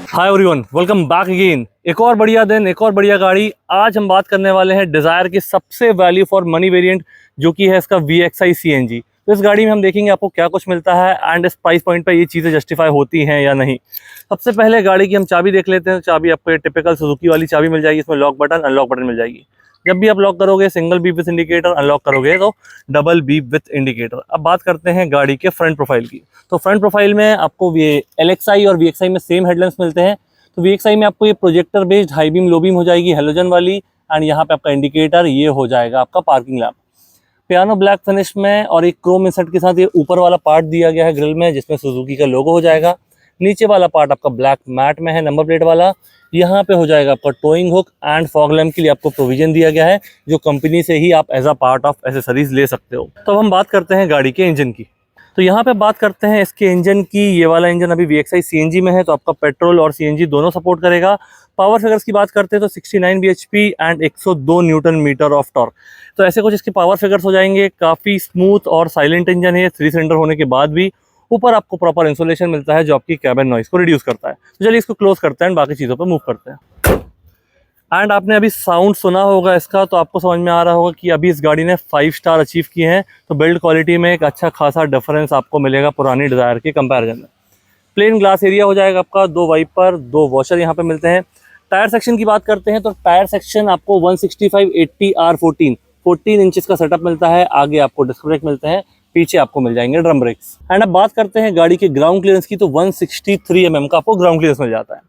Hi everyone, welcome back again. एक और बढ़िया दिन, एक और बढ़िया गाड़ी। आज हम बात करने वाले हैं डिज़ायर की सबसे वैल्यू फॉर मनी वेरिएंट, जो कि है इसका VXI CNG। तो इस गाड़ी में हम देखेंगे आपको क्या कुछ मिलता है एंड इस प्राइस पॉइंट पे ये चीज़ें जस्टिफाई होती हैं या नहीं। सबसे पहले गाड़ी की हम चाबी देख लेते हैं। चाबी आपको ये टिपिकल सुजुकी वाली चाबी मिल जाएगी। इसमें लॉक बटन, अनलॉक बटन मिल जाएगी। जब भी आप लॉक करोगे single beep with indicator, unlock करोगे तो डबल बीप विथ इंडिकेटर। अब बात करते हैं गाड़ी के फ्रंट प्रोफाइल की। तो फ्रंट प्रोफाइल में आपको LXI और VXI में सेम हेडलैम्प्स मिलते हैं। तो VXI में आपको ये projector based high beam low beam हो जाएगी, हेलोजन वाली। एंड यहाँ पे आपका इंडिकेटर ये हो जाएगा आपका parking lamp, piano black finish में और एक क्रोम इंसर्ट के साथ। ये ऊपर वाला पार्ट दिया गया है ग्रिल में, जिसमें सुजुकी का लोगो हो जाएगा। नीचे वाला पार्ट आपका ब्लैक मैट में है, नंबर प्लेट वाला। यहाँ पे हो जाएगा आपका towing hook and fog lamp के लिए आपको प्रोविजन दिया गया है, जो कंपनी से ही आप as a part of accessories ले सकते हो। तो अब हम बात करते हैं गाड़ी के इंजन की। तो यहाँ पे बात करते हैं इसके इंजन की। ये वाला इंजन अभी VXI CNG में है, तो आपका पेट्रोल और CNG दोनों सपोर्ट करेगा। पावर फिगर्स की बात करते हैं तो 69 bhp and 102 newton metre of torque. तो ऐसे कुछ इसके पावर फिगर्स हो जाएंगे। काफ़ी स्मूथ और साइलेंट इंजन है 3 सिलेंडर होने के बाद भी। ऊपर आपको प्रॉपर इंसुलेशन मिलता है, जो आपकी कैबिन नॉइस को रिड्यूस करता है। तो चलिए इसको क्लोज करते हैं, बाकी चीज़ों पर मूव करते हैं। एंड आपने अभी साउंड सुना होगा इसका, तो आपको समझ में आ रहा होगा कि अभी इस गाड़ी ने 5 स्टार अचीव किए हैं। तो बिल्ड क्वालिटी में एक अच्छा खासा डिफरेंस आपको मिलेगा पुरानी डिज़ायर के कंपैरिजन में। प्लेन ग्लास एरिया हो जाएगा आपका, 2 वाइपर, 2 वॉशर यहाँ पे मिलते हैं। टायर सेक्शन की बात करते हैं तो टायर सेक्शन आपको 165/80 R14 इंचेस का सेटअप मिलता है। आगे आपको डिस्क ब्रेक मिलते हैं, पीछे आपको मिल जाएंगे ड्रम ब्रेक्स। एंड अब बात करते हैं गाड़ी के ग्राउंड क्लियरेंस की, तो 163 mm का आपको ग्राउंड क्लियरेंस मिल जाता है।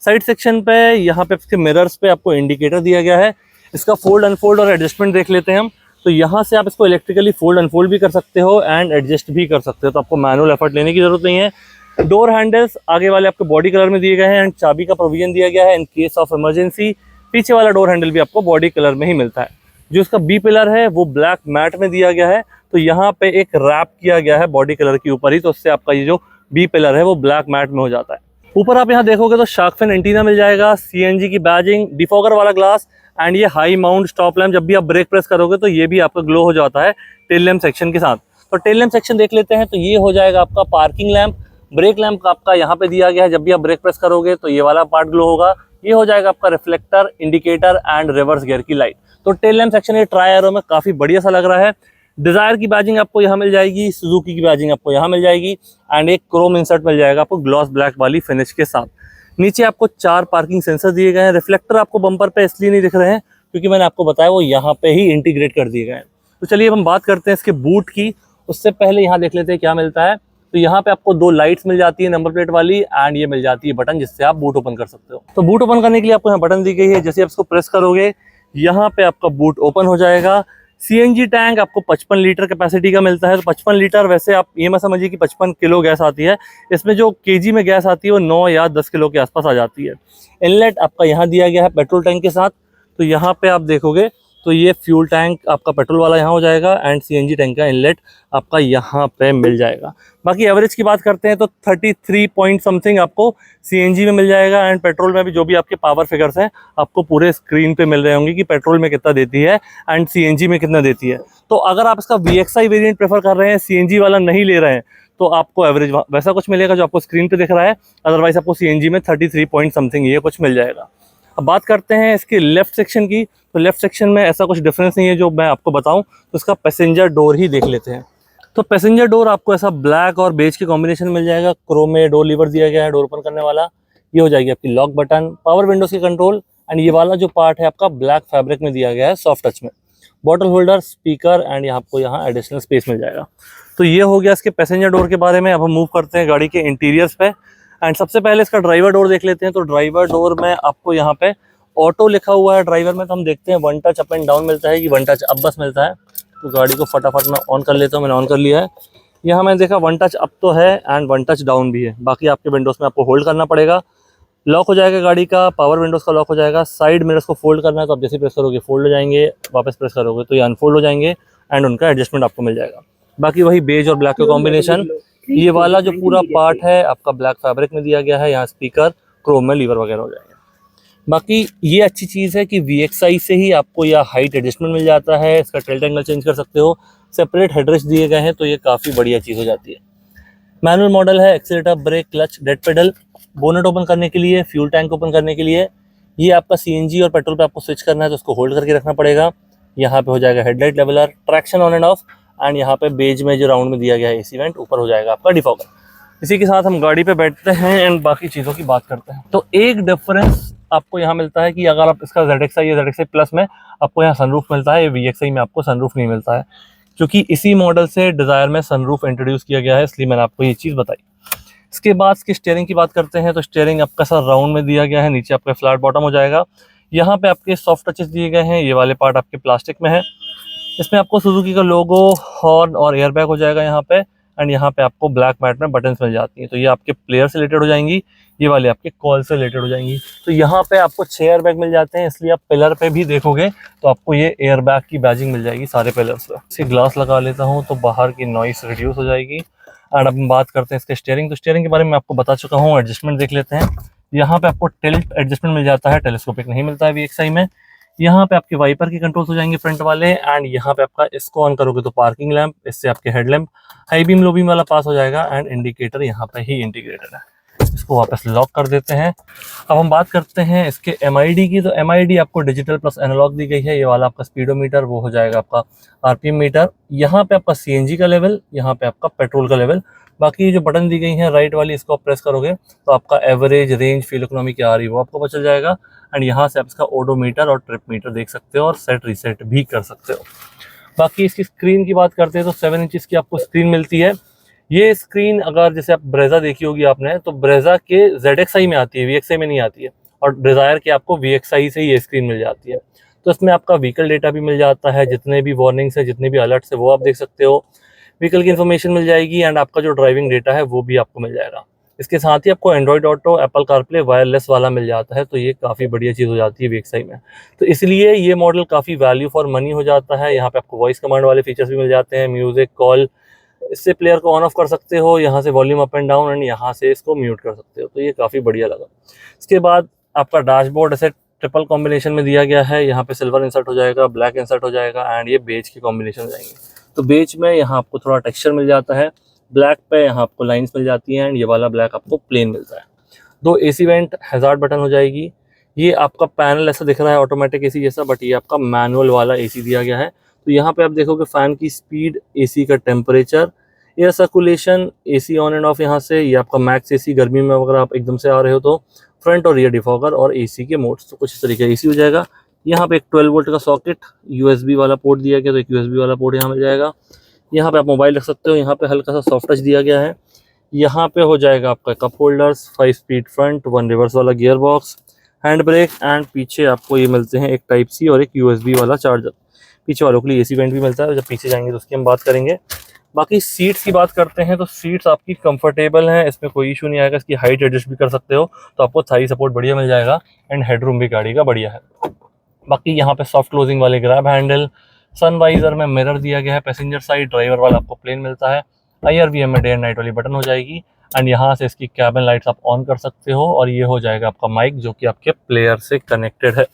साइड सेक्शन पे यहाँ पे इसके मिरर्स पे आपको इंडिकेटर दिया गया है। इसका फोल्ड अनफोल्ड और एडजस्टमेंट देख लेते हैं हम। तो यहाँ से आप इसको इलेक्ट्रिकली फोल्ड अनफोल्ड भी कर सकते हो एंड एडजस्ट भी कर सकते हो, तो आपको मैनुअल एफर्ट लेने की जरूरत नहीं है। डोर हैंडल्स आगे वाले आपको बॉडी कलर में दिए गए हैं एंड चाबी का प्रोविजन दिया गया है इन केस ऑफ इमरजेंसी। पीछे वाला डोर हैंडल भी आपको बॉडी कलर में ही मिलता है। जो इसका बी पिलर है वो ब्लैक मैट में दिया गया है। तो यहाँ पे एक रैप किया गया है बॉडी कलर के ऊपर ही, तो उससे आपका ये जो बी पिलर है वो ब्लैक मैट में हो जाता है। ऊपर आप यहाँ देखोगे तो शार्क फिन एंटीना मिल जाएगा, CNG की बैजिंग, डिफॉगर वाला ग्लास एंड ये हाई माउंट स्टॉप लैम्प। जब भी आप ब्रेक प्रेस करोगे तो ये भी आपका ग्लो हो जाता है टेल लैम्प सेक्शन के साथ। तो टेल लैम्प सेक्शन देख लेते हैं। तो ये हो जाएगा आपका पार्किंग लैम्प। ब्रेक लैम्प आपका यहाँ पे दिया गया है, जब भी आप ब्रेक प्रेस करोगे तो ये वाला पार्ट ग्लो होगा। ये हो जाएगा आपका reflector, indicator and reverse gear की लाइट। तो टेल लैम्प सेक्शन ये ट्राई एरो में काफी बढ़िया सा लग रहा है। डिजायर की बैजिंग आपको यहाँ मिल जाएगी, सुजुकी की बैजिंग आपको यहाँ मिल जाएगी एंड एक क्रोम इंसर्ट मिल जाएगा आपको ग्लॉस ब्लैक वाली फिनिश के साथ। नीचे आपको 4 पार्किंग सेंसर दिए गए हैं। रिफ्लेक्टर आपको बम्पर पे इसलिए नहीं दिख रहे हैं क्योंकि मैंने आपको बताया वो यहाँ पे ही इंटीग्रेट कर दिए गए हैं। तो चलिए अब हम बात करते हैं इसके बूट की। उससे पहले यहाँ देख लेते हैं क्या मिलता है। तो यहाँ पे आपको 2 लाइट्स मिल जाती है नंबर प्लेट वाली एंड ये मिल जाती है बटन, जिससे आप बूट ओपन कर सकते हो। तो बूट ओपन करने के लिए आपको यहाँ बटन दी गई है। जैसे आप इसको प्रेस करोगे यहाँ पे आपका बूट ओपन हो जाएगा। CNG टैंक आपको 55 लीटर कैपेसिटी का मिलता है। तो 55 लीटर, वैसे आप ये मत समझिए कि 55 किलो गैस आती है। इसमें जो केजी में गैस आती है वो 9 या 10 किलो के आसपास आ जाती है। इनलेट आपका यहाँ दिया गया है पेट्रोल टैंक के साथ। तो यहाँ पे आप देखोगे तो ये फ्यूल टैंक आपका पेट्रोल वाला यहाँ हो जाएगा एंड CNG टैंक का इनलेट आपका यहाँ पे मिल जाएगा। बाकी एवरेज की बात करते हैं तो 33 पॉइंट समथिंग आपको CNG में मिल जाएगा एंड पेट्रोल में भी जो भी आपके पावर फिगर्स हैं आपको पूरे स्क्रीन पे मिल रहे होंगे कि पेट्रोल में कितना देती है एंड CNG में कितना देती है। तो अगर आप इसका VXI वेरिएंट प्रेफर कर रहे हैं, CNG वाला नहीं ले रहे हैं, तो आपको एवरेज वैसा कुछ मिलेगा जो आपको स्क्रीन पे दिख रहा है। अदरवाइज आपको CNG में 33 पॉइंट समथिंग ये कुछ मिल जाएगा। अब बात करते हैं इसके लेफ्ट सेक्शन की। तो लेफ्ट सेक्शन में ऐसा कुछ डिफरेंस नहीं है जो मैं आपको बताऊं। तो इसका पैसेंजर डोर ही देख लेते हैं। तो पैसेंजर डोर आपको ऐसा ब्लैक और बेज के कॉम्बिनेशन मिल जाएगा। क्रोम में डोर लीवर दिया गया है डोर ओपन करने वाला। ये हो जाएगी आपकी लॉक बटन, पावर विंडोज के कंट्रोल एंड ये वाला जो पार्ट है आपका ब्लैक फैब्रिक में दिया गया है सॉफ्ट टच में। बॉटल होल्डर, स्पीकर एंड आपको यहाँ एडिशनल स्पेस मिल जाएगा। तो ये हो गया इसके पैसेंजर डोर के बारे में। अब हम मूव करते हैं गाड़ी के इंटीरियर्स पे एंड सबसे पहले इसका ड्राइवर डोर देख लेते हैं। तो ड्राइवर डोर में आपको यहाँ पे ऑटो लिखा हुआ है ड्राइवर में। तो हम देखते हैं 1 टच अप एंड डाउन मिलता है कि 1 टच अप बस मिलता है। तो गाड़ी को फटाफट मैं ऑन कर लेता हूँ। मैंने ऑन कर लिया है। यहाँ मैंने देखा 1 टच अप तो है एंड 1 टच डाउन भी है। बाकी आपके विंडोज में आपको होल्ड करना पड़ेगा। लॉक हो जाएगा गाड़ी का, पावर विंडोज का लॉक हो जाएगा। साइड मिरर्स को फोल्ड करना है तो आप जैसे प्रेस करोगे फोल्ड हो जाएंगे, वापस प्रेस करोगे तो ये अनफोल्ड हो जाएंगे एंड उनका एडजस्टमेंट आपको मिल जाएगा। बाकी वही बेज और ब्लैक का कॉम्बिनेशन। ये वाला जो पूरा पार्ट है आपका ब्लैक फैब्रिक में दिया गया है। यहाँ स्पीकर, क्रोम में लीवर वगैरह हो जाएंगे। बाकी ये अच्छी चीज़ है कि VXI से ही आपको यह हाइट एडजस्टमेंट मिल जाता है। इसका टिल्ट एंगल चेंज कर सकते हो, सेपरेट हेडरेस्ट दिए गए हैं, तो ये काफ़ी बढ़िया चीज़ हो जाती है। मैनुअल मॉडल है, accelerator, brake, clutch, dead pedal bonnet open करने के लिए, फ्यूल टैंक ओपन करने के लिए, ये आपका सीएनजी और पेट्रोल पे आपको स्विच करना है तो उसको होल्ड करके रखना पड़ेगा। यहाँ पे हो जाएगा headlight leveller, traction on end of, and यहाँ पे बेज में जो राउंड में दिया गया है एसी वेंट, ऊपर हो जाएगा आपका डिफॉगर। इसी के साथ हम गाड़ी पे बैठते हैं एंड बाकी चीज़ों की बात करते हैं। तो एक डिफरेंस आपको यहाँ मिलता है कि अगर आप इसका ZXi या ZXi प्लस में आपको यहाँ सनरूफ मिलता है, VXi में आपको सनरूफ नहीं मिलता है, क्योंकि इसी मॉडल से डिज़ायर में सनरूफ इंट्रोड्यूस किया गया है, इसलिए मैंने आपको ये चीज़ बताई। इसके बाद इसकी स्टीयरिंग की बात करते हैं तो स्टीयरिंग आपका सर राउंड में दिया गया है, नीचे आपका फ्लैट बॉटम हो जाएगा। यहाँ पे आपके सॉफ्ट टचेस दिए गए हैं, ये वाले पार्ट आपके प्लास्टिक में है। इसमें आपको सुजुकी का लोगो, हॉर्न और एयरबैग हो जाएगा यहाँ पे, एंड यहाँ पे आपको ब्लैक मैट में बटन्स मिल जाती हैं, तो ये आपके प्लेयर से रिलेटेड हो जाएंगी, ये वाले आपके कॉल से रिलेटेड हो जाएंगी। तो यहाँ पे आपको 6 एयरबैग मिल जाते हैं, इसलिए आप पिलर पे भी देखोगे तो आपको ये एयरबैग की बैजिंग मिल जाएगी सारे पिलर्स पे। इसे ग्लास लगा लेता हूँ तो बाहर की नॉइस रिड्यूस हो जाएगी। एंड अब हम बात करते हैं इसके स्टीयरिंग। तो स्टीयरिंग के बारे में आपको बता चुका हूँ, एडजस्टमेंट देख लेते हैं। यहाँ पे आपको टिल्ट एडजस्टमेंट मिल जाता है, टेलीस्कोपिक नहीं मिलता है VXi में। यहाँ पे आपके वाइपर के कंट्रोल्स हो जाएंगे फ्रंट वाले, एंड यहाँ पे आपका इसको ऑन करोगे तो पार्किंग लैंप, इससे आपके headlamp high beam low beam वाला पास हो जाएगा, एंड इंडिकेटर यहाँ पे ही इंटीग्रेटेड है। इसको वापस लॉक कर देते हैं। अब हम बात करते हैं इसके MID की। तो MID आपको डिजिटल प्लस एनालॉग दी गई है, ये वाला आपका स्पीडोमीटर, वो हो जाएगा आपका RPM मीटर। यहाँ पे आपका CNG का लेवल, यहाँ पे आपका पेट्रोल का लेवल। बाकी ये जो बटन दी गई हैं राइट वाली, इसको आप प्रेस करोगे तो आपका एवरेज, रेंज, फ्यूल इकोनॉमी क्या आ रही है वो आपको पता चल जाएगा। एंड यहाँ से आप इसका ओडोमीटर और ट्रिप मीटर देख सकते हो और सेट रीसेट भी कर सकते हो। बाकी इसकी स्क्रीन की बात करते हैं तो 7 इंचेस की आपको स्क्रीन मिलती है। ये स्क्रीन अगर जैसे आप ब्रेजा देखी होगी आपने, तो ब्रेजा के ZXi में आती है, VXi में नहीं आती है, और डिज़ायर के आपको VXi से ये स्क्रीन मिल जाती है। तो इसमें आपका व्हीकल डेटा भी मिल जाता है, जितने भी वार्निंग्स है, जितने भी अलर्ट्स है वो आप देख सकते हो, व्हीकल की इन्फॉर्मेशन मिल जाएगी, एंड आपका जो ड्राइविंग डेटा है वो भी आपको मिल जाएगा। इसके साथ ही आपको Android auto, Apple CarPlay wireless वाला मिल जाता है, तो ये काफ़ी बढ़िया चीज़ हो जाती है VXi में। तो इसलिए ये मॉडल काफ़ी वैल्यू फॉर मनी हो जाता है। यहाँ पे आपको वॉइस कमांड वाले फीचर्स भी मिल जाते हैं, म्यूजिक, कॉल, इससे प्लेयर को ऑन ऑफ कर सकते हो, यहाँ से volume up and down, and यहाँ से इसको म्यूट कर सकते हो, तो ये काफ़ी बढ़िया लगा। इसके बाद आपका डैशबोर्ड ऐसे ट्रिपल कॉम्बिनेशन में दिया गया है, यहाँ पे सिल्वर इंसर्ट हो जाएगा, ब्लैक इंसर्ट हो जाएगा, एंड ये बेज के कॉम्बिनेशन हो जाएंगे। तो बेज में यहाँ आपको थोड़ा टेक्सचर मिल जाता है, ब्लैक पे यहाँ आपको लाइंस मिल जाती हैं, एंड ये वाला ब्लैक आपको प्लेन मिलता है। 2 AC वेंट हैजार्ड बटन हो जाएगी। ये आपका पैनल ऐसा दिख रहा है ऑटोमेटिक AC जैसा, बट ये आपका मैनुअल वाला AC दिया गया है। तो यहाँ पे आप देखोगे फैन की स्पीड, AC का temperature, air circulation, AC on end of, यहाँ से ये आपका मैक्स AC, गर्मी में अगर आप एकदम से आ रहे हो तो, फ्रंट और रियर डिफॉगर, और AC के मोड्स, तो कुछ इस तरीके का AC हो जाएगा। यहाँ पे एक 12 वोल्ट का सॉकेट, USB वाला पोर्ट दिया गया, तो एक USB वाला पोर्ट यहाँ मिल जाएगा। यहाँ पे आप मोबाइल रख सकते हो, यहाँ पे हल्का सा सॉफ्ट टच दिया गया है। यहाँ पे हो जाएगा आपका cup holders, 5 speed front, 1 reverse वाला gearbox, hand brake, and पीछे आपको ये मिलते हैं एक टाइप सी और एक USB वाला चार्जर। पीछे वालों के लिए AC वेंट भी मिलता है, जब पीछे जाएंगे तो उसकी हम बात करेंगे। बाकी सीट्स की बात करते हैं तो सीट्स आपकी कंफर्टेबल हैं, इसमें कोई इशू नहीं आएगा। इसकी हाइट एडजस्ट भी कर सकते हो, तो आपको थाई सपोर्ट बढ़िया मिल जाएगा, एंड हेडरूम भी गाड़ी का बढ़िया है। बाकी यहाँ पे सॉफ्ट क्लोजिंग वाले ग्रैब हैंडल, सनवाइजर में मिरर दिया गया है, पैसेंजर साइड, ड्राइवर वाला आपको प्लेन मिलता है। IRVM में डे एंड नाइट वाली बटन हो जाएगी, एंड यहाँ से इसकी कैबिन लाइट्स आप ऑन कर सकते हो, और ये हो जाएगा आपका माइक जो कि आपके प्लेयर से कनेक्टेड है।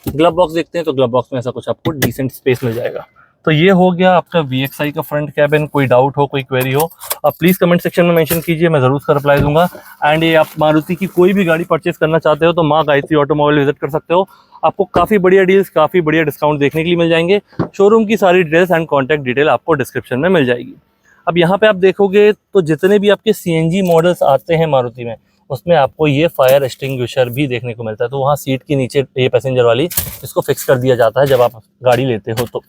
ग्लव बॉक्स देखते हैं तो ग्लव बॉक्स में ऐसा कुछ आपको डिसेंट स्पेस मिल जाएगा। तो ये हो गया आपका VXi का फ्रंट कैबिन। कोई डाउट हो, कोई क्वेरी हो, आप प्लीज़ कमेंट सेक्शन में मेंशन कीजिए, मैं ज़रूर उसका रिप्लाई दूंगा। एंड ये आप मारुति की कोई भी गाड़ी परचेस करना चाहते हो तो माँ गायत्री ऑटोमोबाइल विजिट कर सकते हो, आपको काफ़ी बढ़िया डील्स, काफ़ी बढ़िया डिस्काउंट देखने के लिए मिल जाएंगे। शोरूम की सारी डिटेल्स एंड कॉन्टैक्ट डिटेल आपको डिस्क्रिप्शन में मिल जाएगी। अब यहाँ पे आप देखोगे तो जितने भी आपके CNG मॉडल्स आते हैं मारुति में, उसमें आपको ये फायर एक्सटिंग्विशर भी देखने को मिलता है। तो वहाँ सीट के नीचे ये पैसेंजर वाली, इसको फिक्स कर दिया जाता है जब आप गाड़ी लेते हो। तो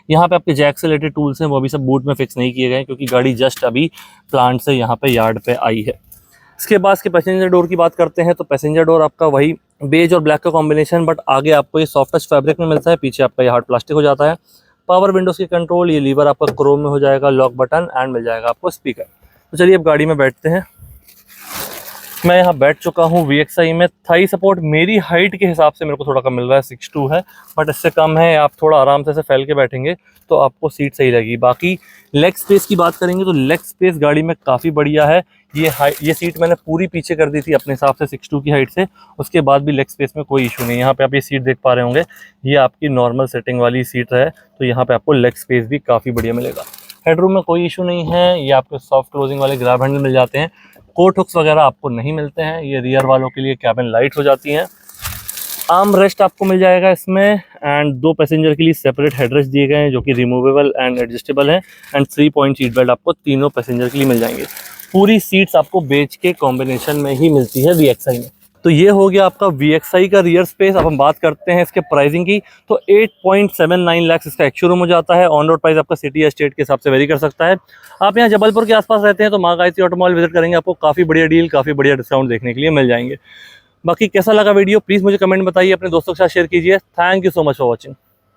यहाँ पे आपके जैक से रिलेटेड टूल्स हैं, वो अभी सब बूट में फिक्स नहीं किए गए, क्योंकि गाड़ी जस्ट अभी प्लांट से यहाँ पे यार्ड पे आई है। इसके बाद के पैसेंजर डोर की बात करते हैं तो पैसेंजर डोर आपका वही बेज और ब्लैक का कॉम्बिनेशन, बट आगे आपको ये सॉफ्ट टच फैब्रिक में मिलता है, पीछे आपका ये हार्ड प्लास्टिक हो जाता है। पावर विंडोज के कंट्रोल, ये लीवर आपका क्रोम में हो जाएगा, लॉक बटन, एंड मिल जाएगा आपको स्पीकर। तो चलिए अब गाड़ी में बैठते हैं। मैं यहाँ बैठ चुका हूँ VXi में। थाई सपोर्ट मेरी हाइट के हिसाब से मेरे को थोड़ा कम मिल रहा है, 6'2" है, बट इससे कम है। आप थोड़ा आराम से फैल के बैठेंगे तो आपको सीट सही लगेगी। बाकी लेग स्पेस की बात करेंगे तो लेग स्पेस गाड़ी में काफ़ी बढ़िया है। ये सीट मैंने पूरी पीछे कर दी थी अपने हिसाब से 6'2" की हाइट से, उसके बाद भी लेग स्पेस में कोई इशू नहीं। यहाँ पे आप ये सीट देख पा रहे होंगे, ये आपकी नॉर्मल सेटिंग वाली सीट है, तो यहाँ पे आपको लेग स्पेस भी काफ़ी बढ़िया मिलेगा। हेडरूम में कोई इशू नहीं है। ये आपको सॉफ्ट क्लोजिंग वाले ग्रैब हैंडल मिल जाते हैं। कोट हुक्स वगैरह आपको नहीं मिलते हैं। ये रियर वालों के लिए कैबिन लाइट हो जाती हैं। आर्म रेस्ट आपको मिल जाएगा इसमें, एंड 2 पैसेंजर के लिए सेपरेट हेडरेस्ट दिए गए हैं जो कि रिमूवेबल एंड एडजस्टेबल हैं, एंड 3 पॉइंट सीट बेल्ट आपको तीनों पैसेंजर के लिए मिल जाएंगे। पूरी सीट्स आपको बेज के कॉम्बिनेशन में ही मिलती है VXI में। तो ये हो गया आपका VXI का रियर स्पेस। अब हम बात करते हैं इसके प्राइसिंग की। तो 8.79 लाख इसका एक शोरूम हो जाता है। ऑन रोड प्राइस आपका सिटी या स्टेट के हिसाब से वेरी कर सकता है। आप यहाँ जबलपुर के आसपास रहते हैं तो माँ गायत्री ऑटोमोबाइल विजिट करेंगे, आपको काफ़ी बढ़िया डील, काफ़ी बढ़िया डिस्काउंट देखने के लिए मिल जाएंगे। बाकी कैसा लगा वीडियो प्लीज़ मुझे कमेंट बताइए, अपने दोस्तों के साथ शेयर कीजिए। Thank you so much for watching.